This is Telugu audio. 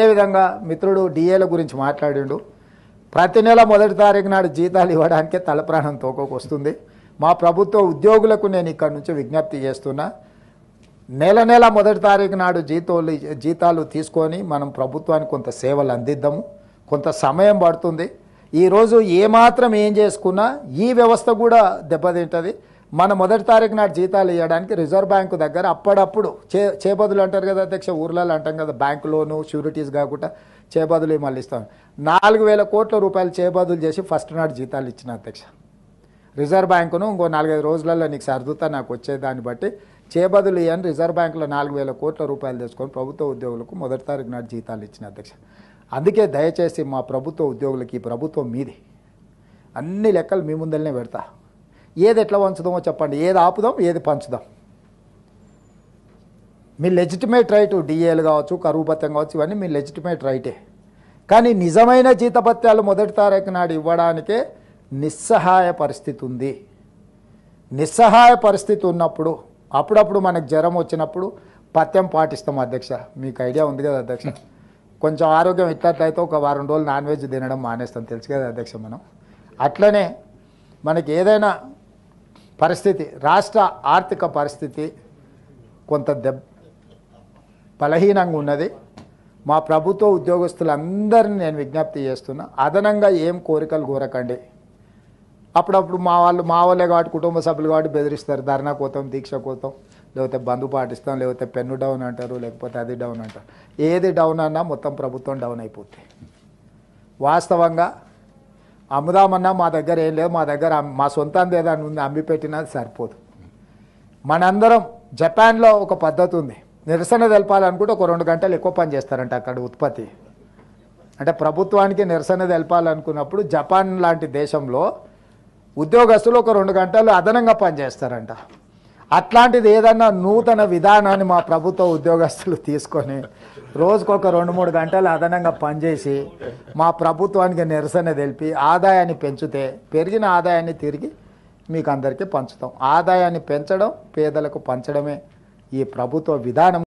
అదేవిధంగా మిత్రుడు డిఏల గురించి మాట్లాడిండు. ప్రతి నెల మొదటి తారీఖు నాడు జీతాలు ఇవ్వడానికే తలప్రాణం తోకకు వస్తుంది. మా ప్రభుత్వ ఉద్యోగులకు నేను ఇక్కడి నుంచి విజ్ఞప్తి చేస్తున్నా, నెల నెల మొదటి తారీఖు నాడు జీతాలు తీసుకొని మనం ప్రభుత్వానికి కొంత సేవలు అందిద్దాము. కొంత సమయం పడుతుంది. ఈరోజు ఏమాత్రం ఏం చేసుకున్నా ఈ వ్యవస్థ కూడా దెబ్బతింటుంది. మన మొదటి తారీఖు నాడు జీతాలు ఇవ్వడానికి రిజర్వ్ బ్యాంకు దగ్గర అప్పుడప్పుడు చేబదులు అంటారు కదా అధ్యక్ష, ఊర్లలో అంటాం కదా, బ్యాంకు లోను షూరిటీస్ కాకుండా చేబదులు మళ్ళీ ఇస్తాం. 4,000 కోట్ల రూపాయలు చేబదులు చేసి ఫస్ట్ నాడు జీతాలు ఇచ్చిన అధ్యక్ష. రిజర్వ్ బ్యాంకును ఇంకో 4-5 రోజులలో నీకు సర్దుతా నాకు వచ్చేదాన్ని బట్టి చేబదులు ఇవ్వని రిజర్వ్ బ్యాంకులో 4,000 కోట్ల రూపాయలు తెచ్చుకొని ప్రభుత్వ ఉద్యోగులకు మొదటి తారీఖు నాడు జీతాలు ఇచ్చిన అధ్యక్ష. అందుకే దయచేసి మా ప్రభుత్వ ఉద్యోగులకి ఈ ప్రభుత్వం మీది, అన్ని లెక్కలు మీ ముందరనే పెడతా. ఏది ఎట్లా పంచుదామో చెప్పండి, ఏది ఆపుదాం ఏది పంచుదాం. మీ లెజిటిమేట్ రైటు డిఏలు కావచ్చు, కరువు భత్యం కావచ్చు, ఇవన్నీ మీ లెజిటిమేట్ రైటే. కానీ నిజమైన జీతభత్యాలు మొదటి తారీఖు నాడు ఇవ్వడానికే నిస్సహాయ పరిస్థితి ఉంది. నిస్సహాయ పరిస్థితి ఉన్నప్పుడు అప్పుడప్పుడు మనకు జ్వరం వచ్చినప్పుడు పథ్యం పాటిస్తాం అధ్యక్ష. మీకు ఐడియా ఉంది కదా అధ్యక్ష. కొంచెం ఆరోగ్యం ఇట్లట్లయితే ఒక వారం రోజులు నాన్ వెజ్ తినడం మానేస్తాం, తెలుసు కదా అధ్యక్ష. మనం అట్లనే మనకి ఏదైనా పరిస్థితి, రాష్ట్ర ఆర్థిక పరిస్థితి కొంత బలహీనంగా ఉన్నది. మా ప్రభుత్వ ఉద్యోగస్తులందరినీ నేను విజ్ఞప్తి చేస్తున్నా, అదనంగా ఏం కోరికలు కోరకండి. అప్పుడప్పుడు మా వాళ్ళే కాబట్టి కుటుంబ సభ్యులు కాబట్టి బెదిరిస్తారు, ధర్నా కోతాం, దీక్ష కోతాం, లేకపోతే బంధు పాటిస్తాం, లేకపోతే పెన్ను డౌన్ అంటారు, లేకపోతే అది డౌన్ అంటారు. ఏది డౌన్ అన్నా మొత్తం ప్రభుత్వం డౌన్ అయిపోతుంది. వాస్తవంగా అమ్ముదామన్నా మా దగ్గర ఏం లేదు, మా దగ్గర మా సొంతంది ఏదైనా ఉంది అమ్మి పెట్టినా సరిపోదు. మనందరం జపాన్లో ఒక పద్ధతి ఉంది, నిరసన తెలపాలనుకుంటే ఒక 2 గంటలు ఎక్కువ పని చేస్తారంట అక్కడ ఉత్పత్తి. అంటే ప్రభుత్వానికి నిరసన తెలపాలనుకున్నప్పుడు జపాన్ లాంటి దేశంలో ఉద్యోగస్తులు ఒక 2 గంటలు అదనంగా పనిచేస్తారంట. అట్లాంటిది ఏదన్నా నూతన విధానాన్ని మా ప్రభుత్వ ఉద్యోగస్తులు తీసుకొని రోజుకొక 2-3 గంటలు అదనంగా పనిచేసి మా ప్రభుత్వానికి నిరసన తెలిపి ఆదాయాన్ని పెంచితే పెరిగిన ఆదాయాన్ని తిరిగి మీకు అందరికీ పంచుతాం. ఆదాయాన్ని పెంచడం, పేదలకు పంచడమే ఈ ప్రభుత్వ విధానం.